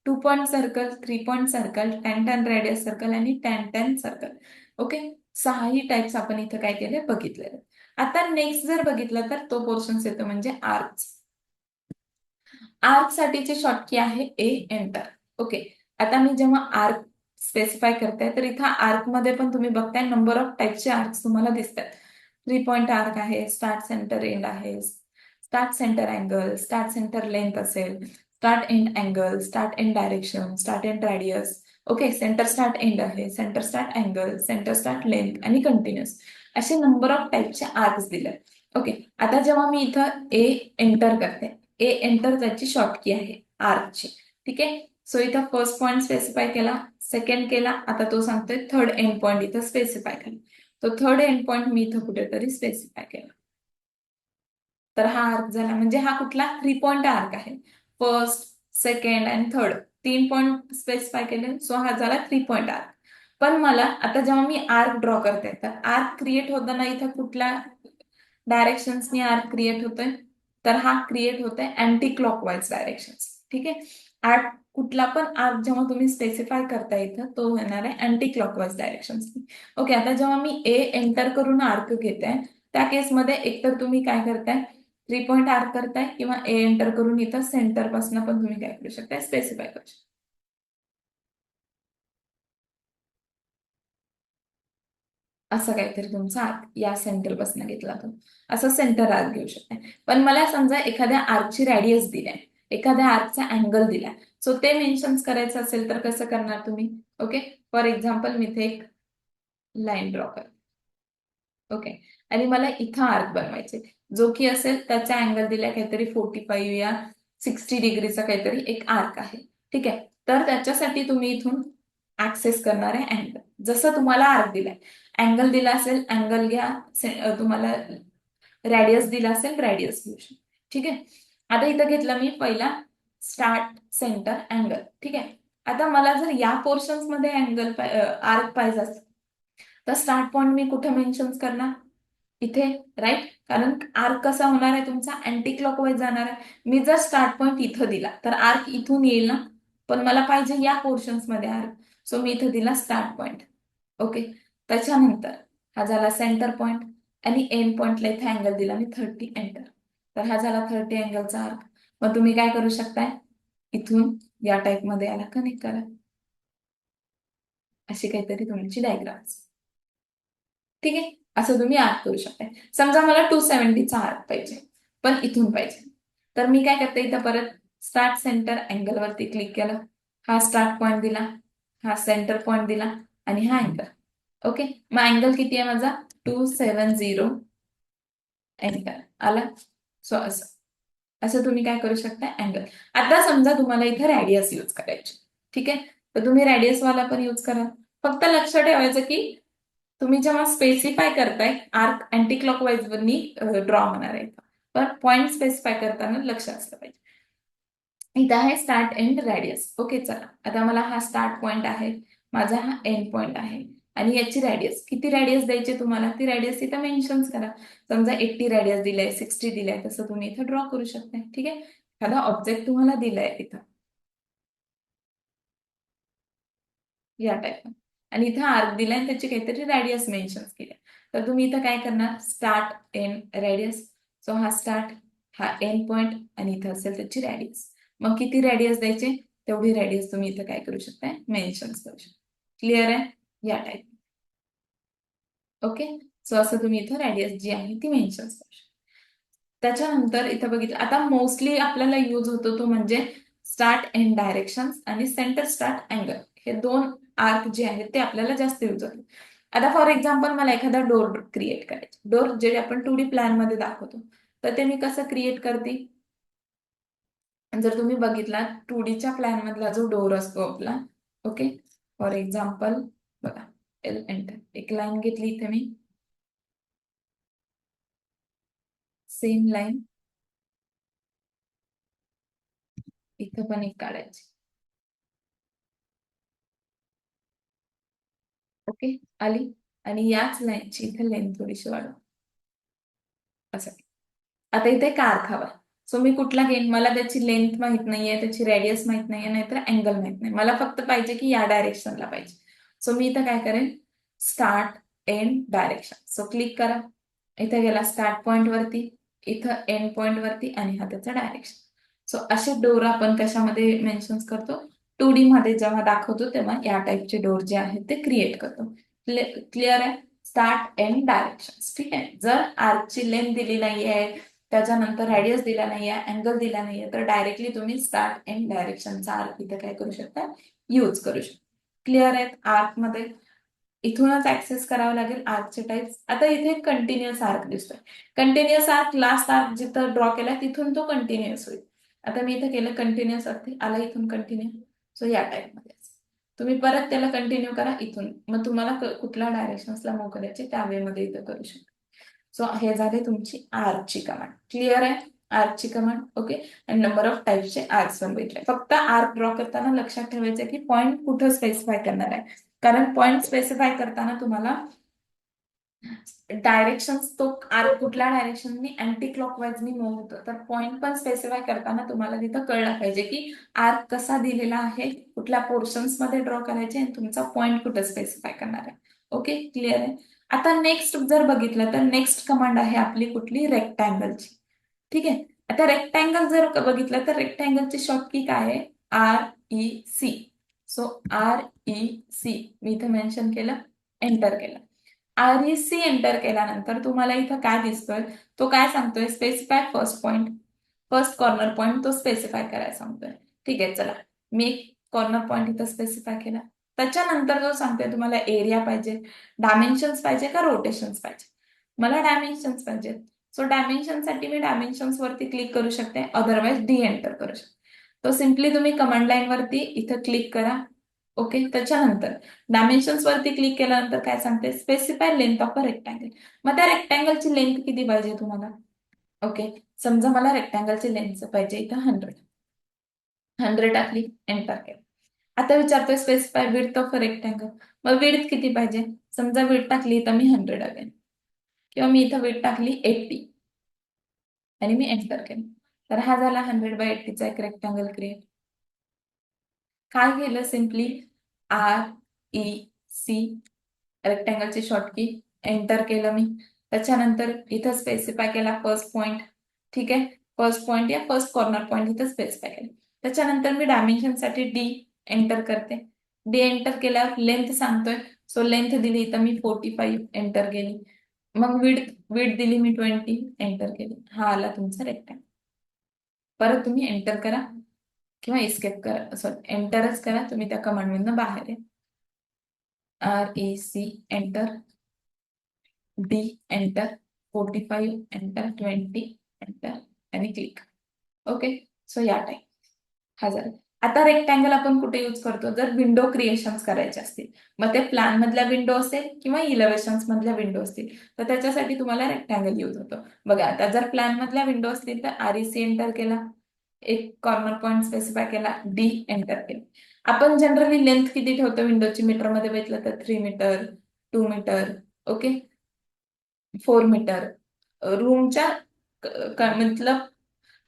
Speaker 1: 2 point circle, 3 point circle, tan radius circle आणि टॅन सर्कल. ओके, 6ही टाइप्स आपण इथं काय केले बघितलेले. आता नेक्स्ट जर बघितलं तर तो पोर्शन येतो म्हणजे आर्क्स. आर्क साठीची शॉर्ट की आहे ए एंटर. ओके, आता मी जेव्हा आर्क स्पेसिफाय करते तर इथं आर्क मध्ये पण तुम्ही बघताय नंबर ऑफ टाइपचे आर्क्स तुम्हाला दिसतात. 3 पॉइंट आर्क आहे, स्टार्ट सेंटर एंड आहे, start centre angle, start centre length असेल, start end angle, start end direction, start end radius. Okay, centre start end आहे, centre start angle, centre start length आणि continuous, असे number of टाइपचे arcs दिले. Okay, आता जेव्हा मी इथं ए एंटर करते, ए एंटर त्याची शॉर्ट की आहे आर्कची, ठीक आहे. सो इथं फर्स्ट पॉइंट स्पेसिफाय केला, सेकंड केला, आता तो सांगतोय थर्ड एंड पॉइंट इथं स्पेसिफाय केला. तो थर्ड एंड पॉइंट मी इथं कुठेतरी स्पेसिफाय केला. तर हा आर्क झाला, म्हणजे हा कुठला 3 पॉइंट आर्क आहे. फर्स्ट, सेकंड आणि थर्ड 3 पॉइंट स्पेसिफाय केले, सो हा झाला 3 पॉइंट आर्क. पण मला आता जेव्हा मी आर्क ड्रॉ करते तर आर्क क्रिएट होताना इथं कुठल्या डायरेक्शन्सनी आर्क क्रिएट होतोय, तर हा क्रिएट होतोय अँटी क्लॉकवाईज डायरेक्शन्स, ठीक आहे. आर्क कुठला पण आर्क जेव्हा तुम्ही स्पेसिफाय करता इथं तो होणार आहे अँटी क्लॉकवाईज डायरेक्शन्स. ओके, आता जेव्हा मी ए एंटर करून आर्क घेते त्या केसमध्ये एकतर तुम्ही काय करताय 3 पॉइंट आर्क करताय, किंवा ए एंटर करून इथं सेंटर पासून पण तुम्ही काय करू शकताय स्पेसिफाय करू शकता. असं काहीतरी तुमचा आर्क या सेंटर पासून घेतला तर असं सेंटर आर्क घेऊ शकता. पण मला समजा एखाद्या आर्कची रॅडियस दिलाय, एखाद्या आर्कचा अँगल दिलाय, सो ते मेन्शन करायचं असेल तर कसं करणार तुम्ही. ओके, फॉर एक्झाम्पल मी इथे एक लाईन ड्रॉ करते. ओके, आणि मला इथं आर्क बनवायचे जो की असेल त्याचा अँगल दिलाय काहीतरी 45 या 60 डिग्रीचा काहीतरी एक आर्क आहे, ठीक आहे. तर त्याच्यासाठी तुम्ही इथून ऍक्सेस करणार आहे अँगल, जसं तुम्हाला आर्क दिलाय. अँगल दिला असेल अँगल घ्या, तुम्हाला रॅडियस दिला असेल रॅडियस घेऊ शकता, ठीक आहे. आता इथं घेतलं मी पहिला स्टार्ट सेंटर अँगल, ठीक आहे. आता मला जर या पोर्शन्स मध्ये अँगल आर्क पाहिजे असेल तर स्टार्ट पॉइंट मी कुठे मेन्शन करणार इथे, राईट. कारण आर्क कसा होणार आहे तुमचा अँटी क्लॉकवाईज जाणार आहे. मी जर स्टार्ट पॉइंट इथं दिला तर आर्क इथून येईल ना, पण मला पाहिजे या पोर्शन्स मध्ये आर्क, सो मी इथं दिला स्टार्ट पॉइंट. ओके, त्याच्यानंतर हा झाला सेंटर पॉइंट आणि एंड पॉइंटला इथे अँगल दिला मी 30 एंटर, तर हा झाला 30 अँगलचा आर्क. मग तुम्ही काय करू शकताय इथून या टाइप मध्ये याला कनेक्ट करा, अशी काहीतरी तुमची डायग्राम, ठीक आहे. असं तुम्ही आर्क करू शकता. समजा मला 270चा आर्क पाहिजे पण इथून पाहिजे, तर मी काय करते इथं परत स्टार्ट सेंटर अँगल वरती क्लिक केलं, हा स्टार्ट पॉइंट दिला, हा सेंटर पॉइंट दिला आणि हा अँगल. ओके, मग अँगल किती आहे माझा 270 एंटर आला. सो असं असं तुम्ही काय करू शकता अँगल. आता समजा तुम्हाला इथे रॅडियस यूज करायची, ठीक आहे, तर तुम्ही रॅडियस वाला पण यूज करा. फक्त लक्ष ठेवायचं की तुम्ही जेव्हा स्पेसिफाय करताय आर्क अँटी क्लॉकवाईज वरनी ड्रॉ होणार आहे, पण पॉइंट स्पेसिफाय करताना लक्ष असलं पाहिजे. इथं आहे स्टार्ट एंड रॅडियस. ओके, चला आता मला हा स्टार्ट पॉइंट आहे, माझा हा एंड पॉइंट आहे, आणि याची रॅडियस किती रॅडियस द्यायची तुम्हाला ती रॅडियस इथं मेन्शन करा. समजा 80 रॅडियस दिलाय, 60 दिलाय, तसं तुम्ही इथं ड्रॉ करू शकता, ठीक आहे. एखादा ऑब्जेक्ट तुम्हाला दिलाय इथं या टाईप, आणि इथं आर्क दिलाय आणि त्याची काहीतरी रॅडियस मेन्शन केली, तर तुम्ही इथं काय करणार स्टार्ट एंड रॅडियस. सो हा स्टार्ट, हा एंड पॉइंट आणि इथं असेल त्याची रॅडियस. मग किती रॅडियस द्यायचे तेवढी रॅडियस तुम्ही इथं काय करू शकताय मेन्शन करू शकता. क्लिअर आहे या टाईप. ओके, सो असं तुम्ही इथं रॅडियस जी आहे ती मेन्शन करू शकता. त्याच्यानंतर इथं बघितलं आता मोस्टली आपल्याला यूज होतो तो म्हणजे स्टार्ट एंड डायरेक्शन आणि सेंटर स्टार्ट अँगल, हे दोन आर्क जे आहेत ते आपल्याला जास्त यूज होते. आता फॉर एक्झाम्पल मला एखादा डोर क्रिएट करायचा, डोर जे आपण 2D प्लॅन मध्ये दाखवतो, तर ते मी कसं क्रिएट करते. जर तुम्ही बघितला 2Dच्या प्लॅन मधला जो डोर असतो आपला, ओके, फॉर एक्झाम्पल बघा एंटर एक लाईन घेतली इथे मी, सेम लाईन इथं पण एक काढायची, ओके आली. आणि याच लाईनची इथे लेंथ थोडीशी वाढव असं. आता इथे एक आर्क हवा. सो मी कुठला घेईन, मला त्याची लेंथ माहित नाहीये, त्याची रेडियस माहित नाहीये, नाहीतर अँगल माहित नाही, मला फक्त पाहिजे की या डायरेक्शनला पाहिजे. सो मी इथं काय करेन, start end direction. So click करा. इथे गेला स्टार्ट पॉइंट वरती, इथं एंड पॉइंट वरती, आणि हा त्याचा डायरेक्शन. सो असे डोर आपण कशामध्ये मेन्शन करतो, 2D मध्ये जेव्हा दाखवतो तेव्हा या टाईपचे डोर जे आहेत ते क्रिएट करतो. क्लिअर आहे. Start end direction. ठीक आहे. जर आर्कची लेंथ दिली नाहीये, त्याच्यानंतर रेडियस दिला नाहीये, अँगल दिला नाहीये, तर डायरेक्टली तुम्ही स्टार्ट एंड डायरेक्शनचा आर्क इथे काय करू शकता, यूज करू शकता. क्लिअर आहेत. आर्क मध्ये इथूनच ऍक्सेस करावं लागेल आर्कचे टाइप्स. आता इथे कंटिन्युअस आर्क दिसतोय. कंटिन्युअस आर्क, लास्ट आर्क जिथं ड्रॉ केला तिथून तो कंटिन्युअस होईल. आता मी इथे केलं कंटिन्युअस अर्थ, आला इथून कंटिन्यू. सो या टाइप मध्ये तुम्ही परत त्याला कंटिन्यू करा इथून, मग तुम्हाला कुठल्या डायरेक्शन्सला मूव्ह करायचे त्या वे मध्ये इथं करू शकता. सो हे झाले तुमची आर्कची कमांड. क्लिअर आहे. आर्कची कमांड. ओके. आणि नंबर ऑफ टाइपचे आर्क्स पण भेटले. फक्त आर्क ड्रॉ करताना लक्षात ठेवायचं की पॉईंट कुठं स्पेसिफाय करणार आहे, कारण पॉईंट स्पेसिफाय करताना तुम्हाला डायरेक्शन्स, तो आर्क कुठल्या डायरेक्शननी अँटी क्लॉकवाईजनी मूव्ह होतं, तर पॉईंट पण स्पेसिफाय करताना तुम्हाला तिथं कळलं पाहिजे की आर्क कसा दिलेला आहे, कुठल्या पोर्शन्स मध्ये ड्रॉ करायचे, आणि तुमचा पॉईंट कुठं स्पेसिफाय करणार आहे. ओके. क्लिअर आहे. आता नेक्स्ट जर बघितलं तर नेक्स्ट कमांड आहे आपली कुठली, रेक्टँगलची. ठीक आहे. आता रेक्टँगल जर बघितलं तर रेक्टँगलची शॉर्ट की काय आहे, REC. सो REC मी इथं मेन्शन केलं, एंटर केलं. REC एंटर केल्यानंतर तुम्हाला इथं काय दिसतोय, तो काय सांगतोय, specify first point, first corner point तो स्पेसिफाय करायला सांगतोय. ठीक आहे. चला, मी कॉर्नर पॉइंट इथं स्पेसिफाय केला. त्याच्यानंतर जो सांगतोय तुम्हाला एरिया पाहिजे, डायमेन्शन्स पाहिजे का रोटेशन्स पाहिजे, मला डायमेन्शन्स पाहिजे. सो डायमेन्शनसाठी मी डायमेन्शन्स वरती क्लिक करू शकते, अदरवाईज डी एंटर करू शकते. तो सिम्पली तुम्ही कमांड लाईन वरती इथं क्लिक करा. ओके. त्याच्यानंतर डायमेन्शन्स वरती क्लिक केल्यानंतर काय सांगते, specify length of a rectangle. मग त्या रेक्टँगलची लेंथ किती पाहिजे तुम्हाला. ओके. समजा मला रेक्टँगलची लेंथ पाहिजे इथं 100 टाकली, एंटर केलं. आता विचारतोय specify width of a rectangle. मग विड्थ किती पाहिजे, समजा विड्थ टाकली तर मी 100 टाकेन, किंवा मी इथं विड्थ टाकली 80 आणि मी एंटर केलं. तर हा झाला 100/80चा एक रेक्टँगल क्रिएट. काय केलं, सिम्पली REC रेक्टँगलची शॉर्टकी, एंटर केलं मी. त्याच्यानंतर इथं स्पेसिफाय केला फर्स्ट पॉइंट. ठीक आहे. फर्स्ट पॉइंट या फर्स्ट कॉर्नर पॉइंट इथं स्पेसिफाय केलं. त्याच्यानंतर मी डायमेन्शनसाठी डी एंटर करते. डी एंटर केल्यावर लेंथ सांगतोय, सो लेंथ दिली इथं मी 45, एंटर केली. मग विड्थ विड्थ दिली मी 20, एंटर केली. हा आला तुमचा रेक्टँगल. परत तुम्ही एंटर करा किंवा एस्केप करा, सॉरी एंटरच करा, तुम्ही त्या कमांड मधनं बाहेर आहे. REC enter, D enter, 45 enter, 20 enter, आणि क्लिक. ओके. सो या टाईप हा झाला. आता रेक्टँगल आपण कुठे यूज करतो, जर विंडो क्रिएशन्स करायचे असतील, मग ते प्लॅन मधल्या विंडो असेल किंवा इलेव्हेशन्स मधल्या विंडो असतील, तर त्याच्यासाठी तुम्हाला रेक्टँगल यूज होतो. बघा, आता जर प्लॅन मधल्या विंडो असतील तर REC एंटर केला, एक कॉर्नर पॉइंट स्पेसिफाय केला, डी एंटर केला. आपण जनरली लेंथ किती ठेवतो विंडोची, मीटरमध्ये बघितलं तर 3 मीटर, 2 मीटर, ओके, 4 मीटर. रूमच्या मतलब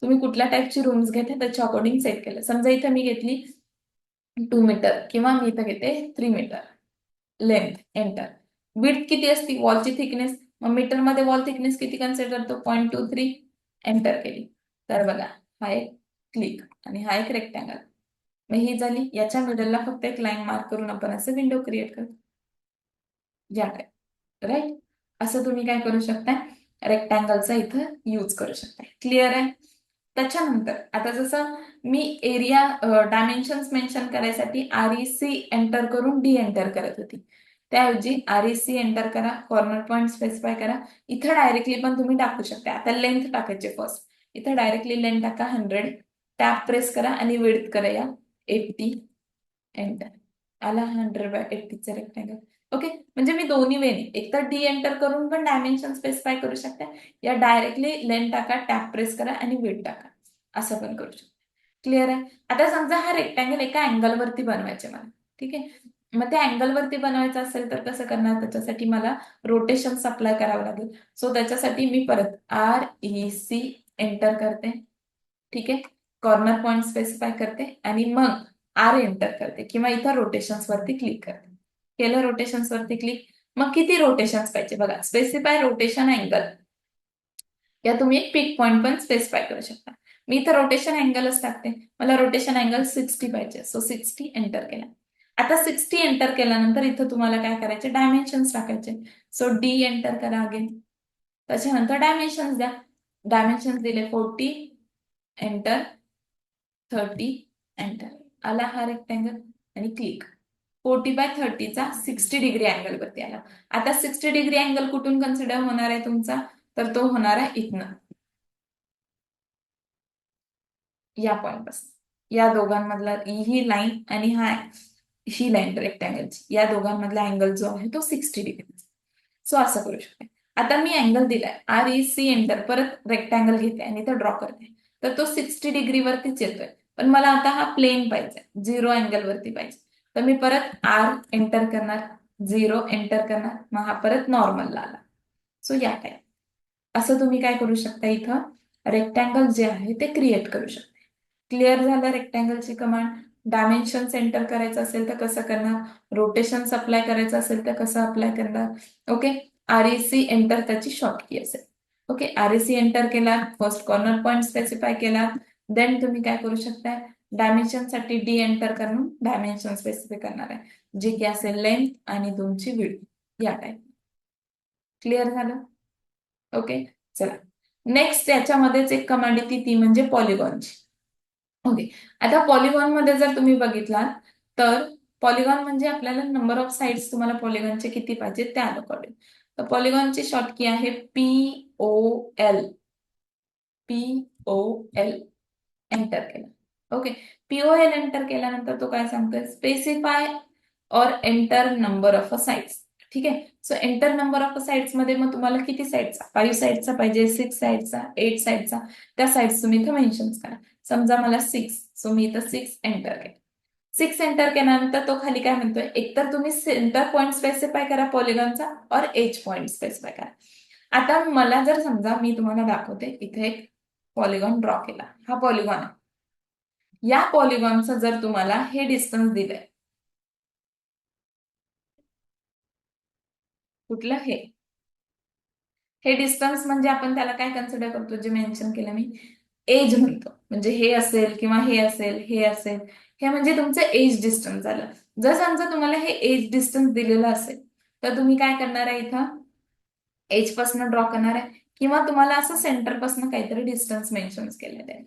Speaker 1: तुम्ही कुठल्या टाईपची रूम्स घेते त्याच्या अकॉर्डिंग सेट केलं. समजा इथं मी घेतली 2 मीटर, किंवा मी इथं घेते 3 मीटर लेंथ, एंटर. विड्थ किती असती, वॉलची थिकनेस, मग मीटरमध्ये वॉल थिकनेस किती कन्सिडर करतो, 0.23, एंटर केली. तर बघा, हा एक क्लिक आणि हा एक रेक्टँगल. मग ही झाली. याच्या मिडलला फक्त एक लाईन मार्क करून आपण असं विंडो क्रिएट करतो, या टाईप. राईट. असं तुम्ही काय करू शकता, रेक्टँगलचा इथं यूज करू शकता. क्लिअर आहे. त्याच्यानंतर आता जसं मी एरिया डायमेन्शन्स मेन्शन करायसाठी REC एंटर करून डी एंटर करत होती, त्याऐवजी REC एंटर करा, कॉर्नर पॉइंट स्पेसिफाय करा. इथं डायरेक्टली पण तुम्ही टाकू शकता. आता लेंथ टाकायची फर्स्ट, इथं डायरेक्टली लेंथ टाका 100, टॅप प्रेस करा आणि विड्थ करा या 80, एंटर. आला 100/80चा रेक्टँगल. ओके. म्हणजे मी दोन्ही वेने, एक तर डी एंटर करून पण डायमेन्शन स्पेसिफाय करू शकता, या डायरेक्टली लेंथ टाका, टॅप प्रेस करा आणि विड्थ टाका, असं पण करू शकता. क्लिअर आहे. आता समजा हा रेक्टँगल एका अँगल वरती बनवायचे मला. ठीक आहे. मग त्या अँगल वरती बनवायचं असेल तर कसं करणार, त्याच्यासाठी मला रोटेशन अप्लाय करावं लागेल. सो त्याच्यासाठी मी परत REC एंटर करते. ठीक आहे, कॉर्नर पॉइंट स्पेसिफाय करते आणि मग R एंटर करते किंवा इथं रोटेशन्स वरती क्लिक करते. केलं रोटेशन्स वरती क्लिक. मग किती रोटेशन्स पाहिजे बघा, स्पेसिफाय रोटेशन अँगल, या तुम्ही एक पिक पॉइंट पण स्पेसिफाय करू शकता. मी इथं रोटेशन अँगलच टाकते, मला रोटेशन अँगल 60 पाहिजे. सो 60 एंटर केला. आता 60 एंटर केल्यानंतर इथं तुम्हाला काय करायचे, डायमेन्शन्स टाकायचे. सो D एंटर करा अगेन. त्याच्यानंतर डायमेन्शन्स द्या. डायमेन्शन्स दिले 40 एंटर, 30 एंटर. आला हा रेक्टँगल आणि क्लिक. 40/30चा 60 डिग्री अँगल वरती आला. आता 60 डिग्री अँगल कुठून कन्सिडर होणार आहे तुमचा, तर तो होणार आहे इथनं, या पॉइंट पासून. या दोघांमधला ही लाईन आणि ही लाईन रेक्टँगलची, या दोघांमधला अँगल जो आहे तो 60 डिग्री. सो असं करू शकते. आता मी अँगल दिलाय REC एंटर, परत रेक्टँगल घेते आणि इथं ड्रॉ करते. तर तो 60 डिग्री वरतीच येतोय, पण मला आता हा प्लेन पाहिजे, 0 अँगल वरती पाहिजे. तर मी परत R एंटर करणार, 0 एंटर करणार, मग हा परत नॉर्मलला आला. सो या टाईप असं तुम्ही काय करू शकता, इथं रेक्टँगल जे आहे ते क्रिएट करू शकता. क्लिअर झालं रेक्टँगलची कमांड. डायमेन्शन एंटर करायचं असेल तर कसं करणार, रोटेशन अप्लाय करायचं असेल तर कसं अप्लाय करणार. ओके, REC एंटर त्याची शॉर्ट की असेल. ओके, REC एंटर केला, फर्स्ट कॉर्नर पॉइंट स्पेसिफाय केला. देन तुम्ही काय करू शकता, डायमेन्शन साठी D एंटर करून डायमेन्शन स्पेसिफाय करणार आहे, जे की असेल लेंथ आणि तुमची विड्थ, या टाईप. क्लिअर झालं. ओके, चला नेक्स्ट याच्यामध्येच एक कमांड येते, ती म्हणजे पॉलिगॉनची. ओके, आता पॉलिगॉन मध्ये जर तुम्ही बघितलात तर पॉलिगॉन म्हणजे आपल्याला नंबर ऑफ साइड्स तुम्हाला पॉलिगॉनचे किती पाहिजे त्या अकॉर्डिंग. तर पॉलिगॉनची शॉर्ट की आहे POL. POL एंटर केलं. ओके, POL एंटर केल्यानंतर तो काय सांगतोय, स्पेसिफाय और enter number of a sides. ठीक आहे, so enter number of sides मध्ये मग तुम्हाला किती साइड्सचा, 5 साइड्सचा पाहिजे, 6 साइड्सचा, 8 साइड्सचा, त्या साइड्स तुम्ही इथं मेन्शन करा. समजा मला 6, सो मी इथं 6 एंटर केलं. 6 एंटर केल्यानंतर तो खाली काय म्हणतोय, एकतर तुम्ही सेंटर पॉइंट स्पेसिफाय करा पॉलिगॉनचा और एज पॉइंट स्पेसिफाय करा. आता मला जर समजा, मी तुम्हाला दाखवते, इथे एक पॉलिगॉन ड्रॉ केला, हा पॉलिगॉन आहे. या पॉलिगॉनचं जर तुम्हाला हे डिस्टन्स दिलंय, कुठलं हे डिस्टन्स म्हणजे आपण त्याला काय कन्सिडर करतो, जे मेन्शन केलं मी, एज म्हणतो. म्हणजे हे असेल किंवा हे असेल, हे असेल, हे म्हणजे तुमचं एज डिस्टन्स झालं. जर समजा तुम्हाला हे एज डिस्टन्स दिलेलं असेल तर तुम्ही काय करणार आहे, इथं एज पासून ड्रॉ करणार आहे किंवा तुम्हाला असं सेंटर पासून काहीतरी डिस्टन्स मेन्शन केलेलं आहे.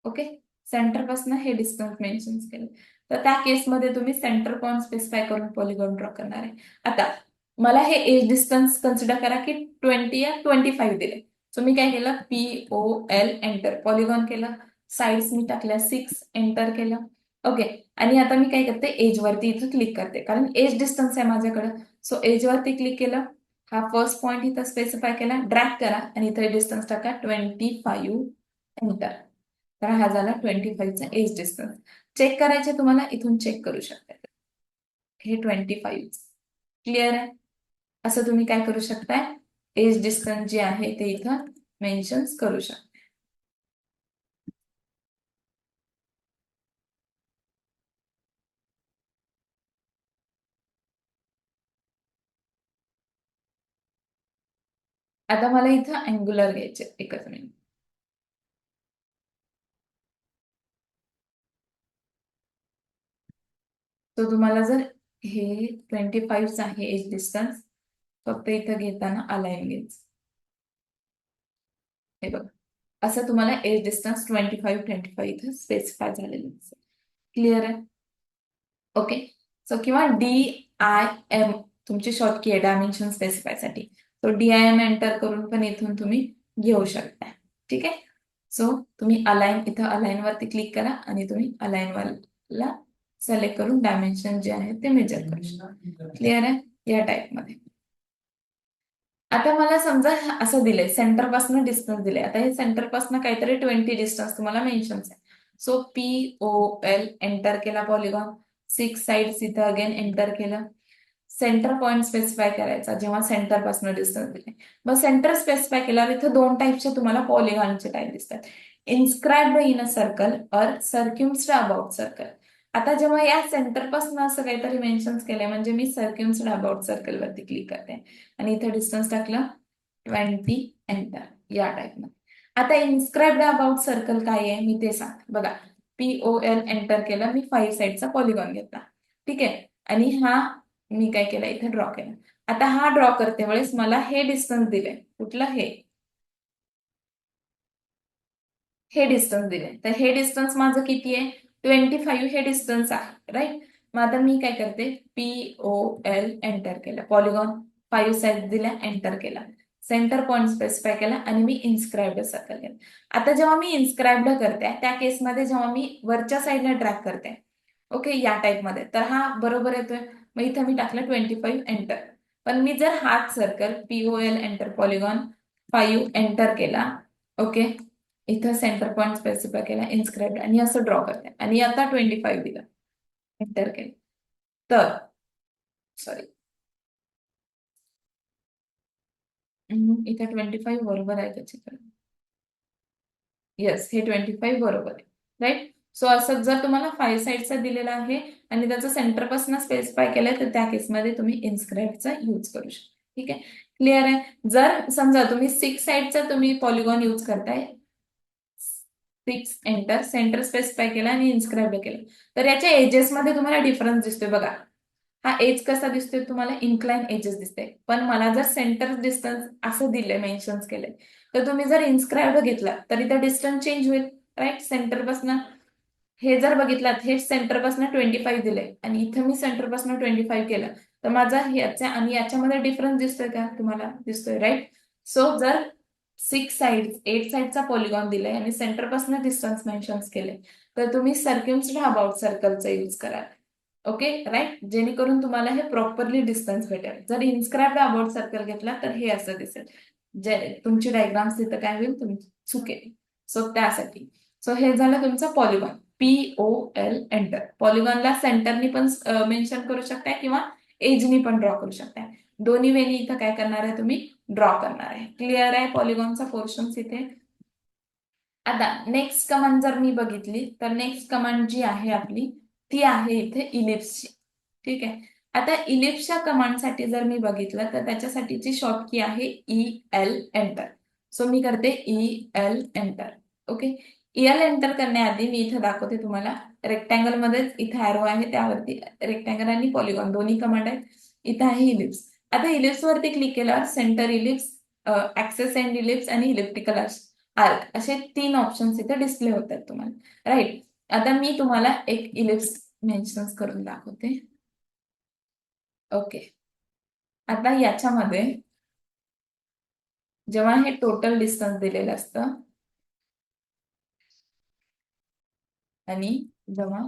Speaker 1: ओके, सेंटर पासून हे डिस्टन्स मेन्शन केलं तर त्या केसमध्ये तुम्ही सेंटर पॉइंट स्पेसिफाय करून पॉलिगॉन ड्रॉ करणार आहे. आता मला हे एज डिस्टन्स कन्सिडर करा की 20 या 25 दिले. सो मी काय केलं, POL एंटर, पॉलिगॉन केलं, साइड्स मी टाकल्या 6 एंटर केलं. ओके, आणि आता मी काय करते, एज वरती इथं क्लिक करते, कारण एज डिस्टन्स आहे माझ्याकडे. सो एज वरती क्लिक केलं, हा फर्स्ट पॉइंट इथं स्पेसिफाय केला, ड्रॅग करा आणि इथं डिस्टन्स टाका 25 एंटर. तर हा झाला 25चा एज डिस्टन्स. चेक करायचे तुम्हाला, इथून चेक करू शकता, हे 25. क्लिअर आहे. असं तुम्ही काय करू शकताय, एज डिस्टन्स जे आहे ते इथं मेन्शन करू शकता. आता मला इथं अँग्युलर घ्यायचे, एकच मिनिट. तो तुम्हाला जर हे 25 आहे एज डिस्टन्स, फक्त इथं घेताना अलाईन घ्यायचं. हे बघा, असं तुम्हाला एज डिस्टन्स 25 इथं स्पेसिफाय झालेलं असेल. क्लिअर आहे. ओके, सो किंवा DIM तुमची शॉर्ट की आहे डायमेन्शन स्पेसिफाय साठी. तो DIM एंटर करून पण इथून तुम्ही घेऊ शकता. ठीक आहे, सो तुम्ही अलाइन, इथं अलाइन वरती क्लिक करा आणि तुम्ही अलाइन वाला सिलेक्ट करून डायमेन्शन जे आहे ते मेजर करू शकता. क्लिअर आहे, या टाईप मध्ये. आता मला समजा असं दिलंय, सेंटर पासून डिस्टन्स दिलंय. आता हे सेंटर पासून काहीतरी 20 डिस्टन्स तुम्हाला मेन्शन आहे. सो POL एंटर केला पॉलिगॉन, 6 साइड्स इथं अगेन एंटर केलं. सेंटर पॉइंट स्पेसिफाय करायचा जेव्हा सेंटर पासून डिस्टन्स दिले. मग सेंटर स्पेसिफाय केल्यावर इथं 2 टाईपचे तुम्हाला पॉलिगॉनचे टाईप दिसतात. इन्स्क्राइब्ड इन अ सर्कल और सर्क्युम्स्ड अबाउट सर्कल. आता जेव्हा या सेंटर पासून असं काहीतरी मेन्शन केलंय म्हणजे मी सर्क्युम्स्ड अबाउट सर्कल वरती क्लिक करते आणि इथं डिस्टन्स टाकलं 20 एंटर या टाईप मध्ये. आता इन्स्क्राइब्ड अबाउट सर्कल काय आहे मी ते सांग बघा. POL एंटर केलं, मी 5 साइडचा पॉलिगॉन घेतला. ठीक आहे. आणि हा मी काय केलं इथे ड्रॉ केलं. आता हा ड्रॉ करते वेळेस मला हे डिस्टन्स दिले. कुठलं हे डिस्टन्स दिले. तर हे डिस्टन्स माझं किती आहे 25 हे डिस्टन्स आहे राईट. मग आता मी काय करते POL एंटर केलं, पॉलिगॉन 5 साइड दिल्या एंटर केला, सेंटर पॉइंट स्पेसिफाय केला आणि मी इन्स्क्राइब्ड सर्कल केलं. आता जेव्हा मी इन्स्क्राइब्ड करते त्या केसमध्ये जेव्हा मी वरच्या साईडला ट्रॅक करते ओके या टाईप मध्ये तर हा बरोबर येतोय. मग इथं मी टाकलं 25 एंटर. पण मी जर हाच circle POL enter polygon 5 enter केला ओके इथं सेंटर पॉइंट स्पेसिफाय केला इन्स्क्राइब्ड आणि असं ड्रॉ करते आणि आता 25 दिलं एंटर केलं तर सॉरी इथं 25 बरोबर आहे त्याच्याकडे. येस हे 25 बरोबर आहे राईट. सो असं जर तुम्हाला 5 साइडचा दिलेला आहे आणि त्याचं सेंटर पासून स्पेसिफाय केलंय तर त्या केसमध्ये तुम्ही इन्स्क्राइबचा यूज करू शकता. ठीक आहे क्लिअर आहे. जर समजा तुम्ही 6 साइडचा तुम्ही पॉलिगॉन यूज करताय 6 एंटर सेंटर स्पेसिफाय केला आणि इन्स्क्राइब केलं तर याच्या एजेस मध्ये तुम्हाला डिफरन्स दिसतोय बघा. हा एज कसा दिसतोय तुम्हाला इन्क्लाइन एजेस दिसते. पण मला जर सेंटर डिस्टन्स असं दिलंय मेन्शन केलंय तर तुम्ही जर इन्स्क्राइब घेतला तर इथं डिस्टन्स चेंज होईल राईट. सेंटर पासून हे जर बघितलात हे सेंटर पासून 25 दिलंय आणि इथं मी सेंटर पासून 25 केलं तर माझा ह्याच्या आणि याच्यामध्ये डिफरन्स दिसतोय का तुम्हाला दिसतोय राईट. सो जर 6 साइड 8 साइडचा पॉलिगॉन दिलाय आणि सेंटर पासून डिस्टन्स मेन्शन केले तर तुम्ही सर्क्युम्स्ड अबाउट सर्कलचा यूज करा ओके राईट. जेणेकरून तुम्हाला हे प्रॉपरली डिस्टन्स भेटेल. जर इन्स्क्राइब्ड अबाउट सर्कल घेतला तर हे असं दिसेल जे तुमची डायग्राम्स तिथं काय होईल तुम्ही चुकेल. सो त्यासाठी सो हे झालं तुमचं पॉलिगॉन POL एंटर. पॉलिगॉनला सेंटरनी पण मेन्शन करू शकताय किंवा एजनी पण ड्रॉ करू शकताय. दोन्ही वेळी इथं काय करणार आहे तुम्ही ड्रॉ करणार आहे. क्लिअर आहे पॉलिगॉनचा पोर्शन इथे. आता नेक्स्ट कमांड जर मी बघितली तर नेक्स्ट कमांड जी आहे आपली ती आहे इथे इलिप्सची. ठीक आहे. आता इलिप्सच्या कमांडसाठी जर मी बघितलं तर त्याच्यासाठीची शॉर्ट की आहे EL एंटर. सो मी करते EL enter okay. EL enter करण्याआधी मी इथे दाखवते तुम्हाला रेक्टँगल मध्येच इथे ॲरो आहे त्यावरती रेक्टँगल आणि पॉलिगॉन दोन्ही कमांड आहेत. इथे आहे इलिप्स. आता इलिप्स वरती क्लिक केल्यावर centre ellipse axis end ellipse आणि इलिप्टिकल आर्क असे 3 ऑप्शन्स इथे डिस्प्ले होतात तुम्हाला राईट. आता मी तुम्हाला एक इलिप्स मेन्शन करून दाखवते ओके. आता याच्यामध्ये जेव्हा हे टोटल डिस्टन्स दिलेलं असतं आणि जेव्हा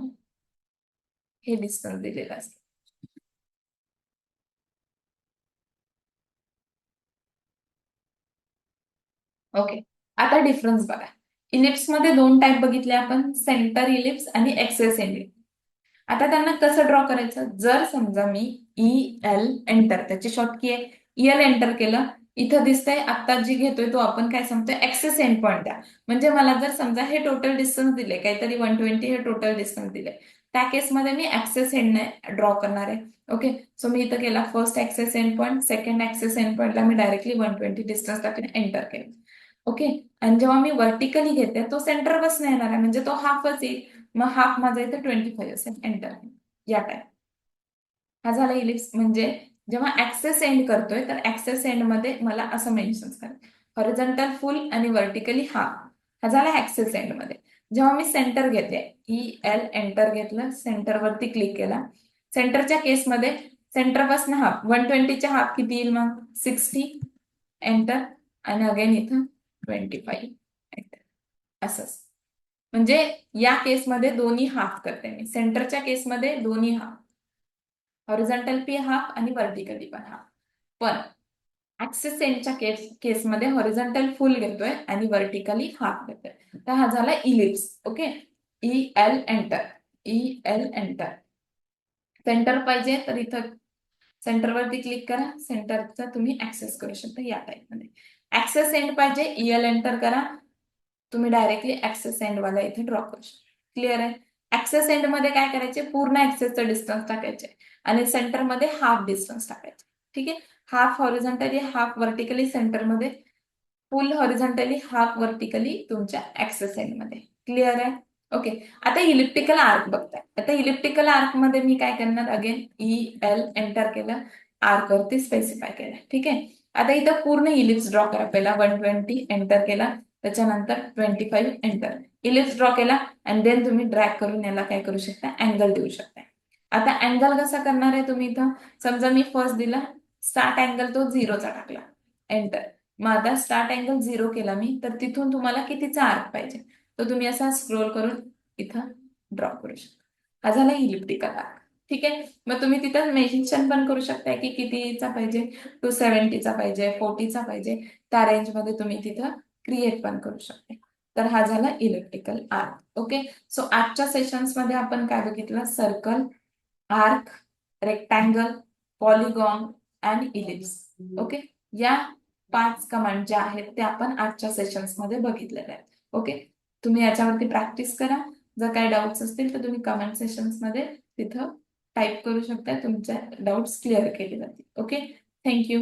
Speaker 1: हे डिस्टन्स दिलेलं असतं ओके. आता डिफरन्स बघा. इलिप्स मध्ये 2 टाईप बघितले आपण सेंटर इलिप्स आणि एक्सेस इलिप्स. आता त्यांना कसं ड्रॉ करायचं जर समजा मी EL एंटर त्याची शॉर्ट की आहे EL एंटर केलं इथं दिसतंय आता जी घेतोय तो आपण काय सांगतोय ऍक्सेस एंड पॉइंट द्या. म्हणजे मला जर समजा हे टोटल डिस्टन्स दिले काहीतरी 120 हे टोटल डिस्टन्स दिले त्या केसमध्ये मी ऍक्सेस एंड ड्रॉ करणार आहे ओके. सो मी इथं केला first axis end point second axis end पॉइंटला मी डायरेक्टली 120 डिस्टन्स टाकून एंटर केलं ओके. आणि जेव्हा मी व्हर्टिकली घेते तो सेंटर पासून येणार आहे म्हणजे तो हाफच येईल. मग हाफ माझा इथे 25 असेल एंटर या टाईप. हा झाला इलिप्स. म्हणजे जेव्हा ऍक्सेस एंड करतोय तर ऍक्सेस एंड मध्ये मला असं मेन्शन करायचं हॉरिझॉन्टल फुल आणि व्हर्टिकली हाफ. हा झाला ऍक्सेस एंड मध्ये. जेव्हा मी सेंटर घेते EL एंटर घेतलं सेंटरवरती क्लिक केला सेंटरच्या केसमध्ये सेंटर पासून हाफ 120च्या हाफ किती येईल मग 60 एंटर आणि अगेन इथं 25 एंटर असंच. म्हणजे या केसमध्ये दोन्ही हाफ करते मी सेंटरच्या केसमध्ये दोन्ही हाफ हॉरिझॉन्टल पी हाफ आणि व्हर्टिकली पण हाफ. पण ऍक्सेस एंडच्या केसमध्ये हॉरिझॉन्टल फुल घेतोय आणि व्हर्टिकली हाफ घेतोय. तर हा झाला ellipse okay. EL enter EL enter centre पाहिजे तर इथं सेंटरवरती क्लिक करा, सेंटरचा तुम्ही ऍक्सेस करू शकता या टाईपमध्ये. ऍक्सेस एंड पाहिजे, EL एंटर करा, तुम्ही डायरेक्टली ऍक्सेस एंड वाला इथे ड्रॉ करू शकता. क्लिअर आहे? ऍक्सेस एंड मध्ये काय करायचे, पूर्ण ऍक्सेसचं डिस्टन्स टाकायचे आणि सेंटरमध्ये हाफ डिस्टन्स टाकायचे. ठीक आहे, हाफ हॉरिझॉन्टली हाफ व्हर्टिकली सेंटरमध्ये, फुल हॉरिझॉन्टली हाफ व्हर्टिकली तुमच्या ऍक्सेस एंड मध्ये. क्लिअर आहे? ओके. आता इलिप्टिकल आर्क बघताय. आता इलिप्टिकल आर्क मध्ये मी काय करणार, अगेन EL एंटर केलं, आर्क वरती स्पेसिफाय केलं. ठीक आहे, आता इथं पूर्ण इलिप्स ड्रॉ करा. पहिला 120 एंटर केला, त्याच्यानंतर 25 एंटर, इलिप्स ड्रॉ केला आणि देन तुम्ही ड्रॅग करून याला काय करू शकता, अँगल देऊ शकता. आता अँगल कसा करणार आहे तुम्ही, इथं समजा मी फर्स्ट दिला स्टार्ट अँगल, तो 0चा टाकला, एंटर. मग आता स्टार्ट अँगल 0 केला मी, तर तिथून तुम्हाला कितीचा आर्क पाहिजे तो तुम्ही असा स्क्रोल करून इथं ड्रॉ करू शकता. हा झाला इलिप्टिकल आर्क. ठीक आहे, मग तुम्ही तिथं मेन्शन पण करू शकता की कितीचा पाहिजे, 270चा पाहिजे, 40चा पाहिजे, त्या रेंजमध्ये तुम्ही तिथं क्रिएट पण करू शकता. तर हा झाला इलिप्टिकल आर्क. ओके, सो आजच्या सेशन्स मध्ये आपण काय बघितलं, सर्कल, आर्क, रेक्टँगल, पॉलिगॉन आणि इलिप्स. ओके, या 5 कमांड ज्या आहेत त्या आपण आजच्या सेशन्स मध्ये बघितलेल्या आहेत. ओके, तुम्ही याच्यावरती प्रॅक्टिस करा. जर काही डाऊट्स असतील तर तुम्ही कमेंट सेशन्स मध्ये तिथं टाईप करू शकता, तुमच्या डाऊट्स क्लिअर केले जातील. Okay, thank you.